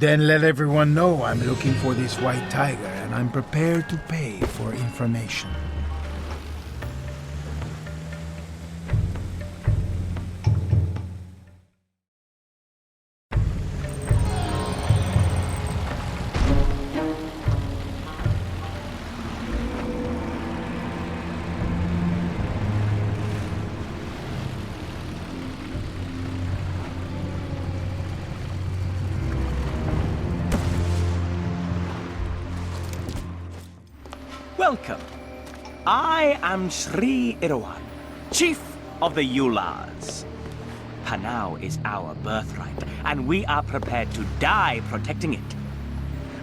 Then let everyone know I'm looking for this white tiger and I'm prepared to pay for information. Welcome. I am Sri Irawan, Chief of the Ulars. Panau is our birthright, and we are prepared to die protecting it.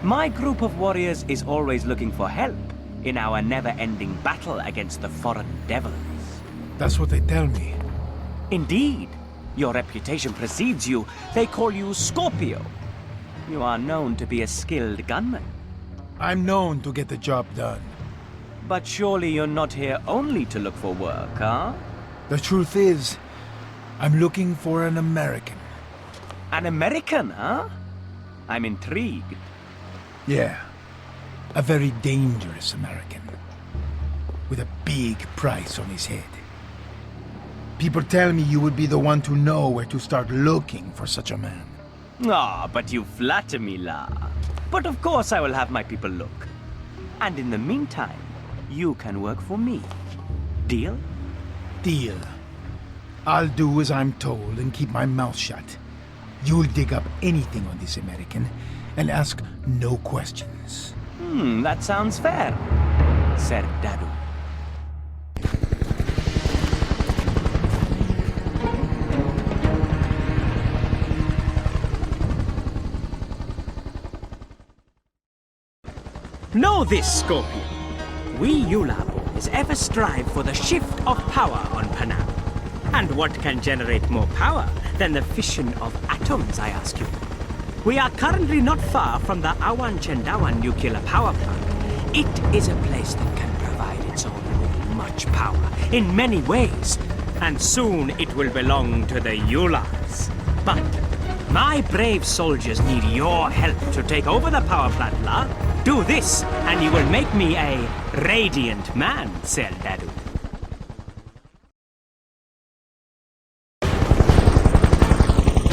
My group of warriors is always looking for help in our never-ending battle against the foreign devils. That's what they tell me. Indeed. Your reputation precedes you. They call you Scorpio. You are known to be a skilled gunman. I'm known to get the job done. But surely you're not here only to look for work, huh? The truth is, I'm looking for an American. An American, huh? I'm intrigued. Yeah, a very dangerous American. With a big price on his head. People tell me you would be the one to know where to start looking for such a man. Ah, but you flatter me, La. But of course I will have my people look. And in the meantime, you can work for me. Deal? Deal. I'll do as I'm told and keep my mouth shut. You'll dig up anything on this American and ask no questions. That sounds fair, Sir Dadu. Know this, Scorpio. We Ular boys ever strive for the shift of power on Panau. And what can generate more power than the fission of atoms, I ask you? We are currently not far from the Awan Chendawan nuclear power plant. It is a place that can provide its own with much power in many ways. And soon it will belong to the Ulars. But my brave soldiers need your help to take over the power plant, La. Do this, and you will make me a radiant man, Sir Dadu.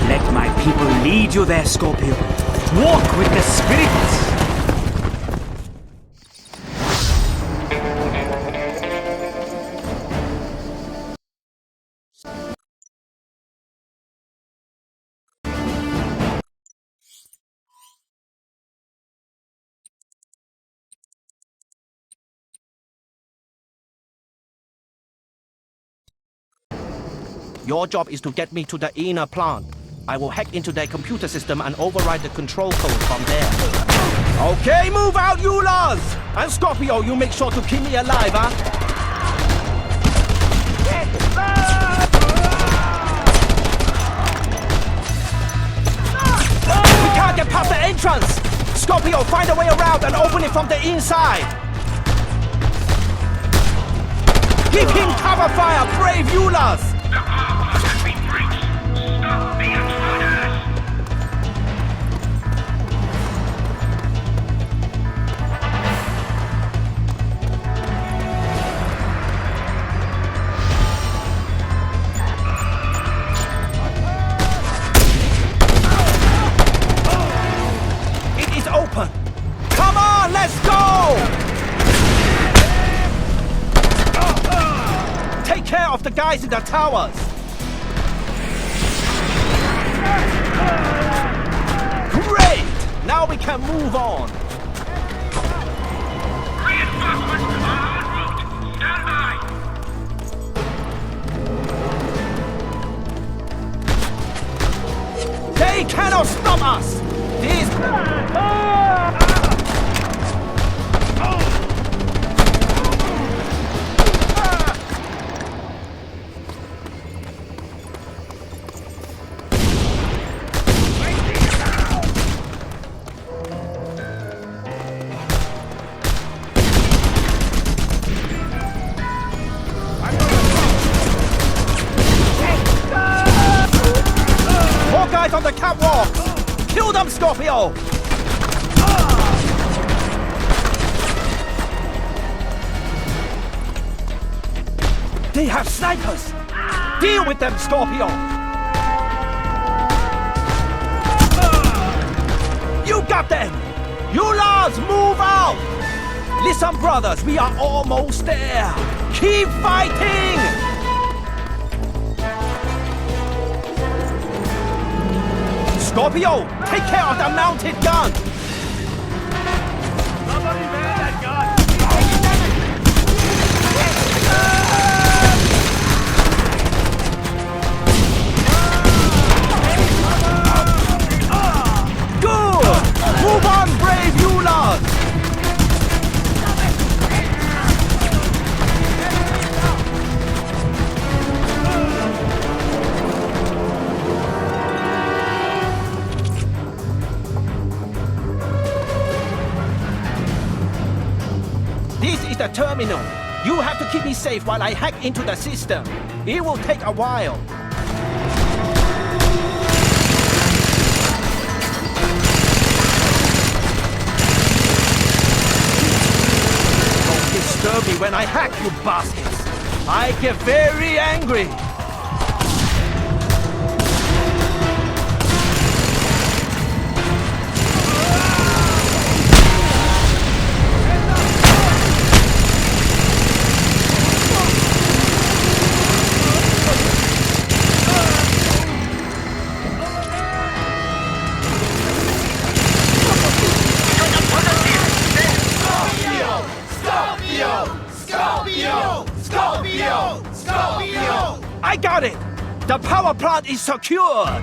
Let my people lead you there, Scorpio. Walk with the spirits. Your job is to get me to the inner plant. I will hack into their computer system and override the control code from there. Okay, move out, Ulars! And Scorpio, you make sure to keep me alive, huh? We can't get past the entrance! Scorpio, find a way around and open it from the inside! Keep him cover fire, brave Ulars! The harbor has been breached. Stop the intruders! It is open! Come on, let's go! Take care of the guys in the towers! Great! Now we can move on! Reinforcements are en route. Stand by! They cannot stop us! More guys on the catwalks! Kill Kill them, Scorpio! They have snipers! Deal with them, Scorpio! You got them! Ulars, move out! Listen, brothers, we are almost there! Keep fighting! Scorpio, take care of the mounted gun! Somebody man that gun! Good! Move on, brave Ulars! This is the terminal. You have to keep me safe while I hack into the system. It will take a while. Don't disturb me when I hack, you bastards. I get very angry. I got it! The power plant is secured!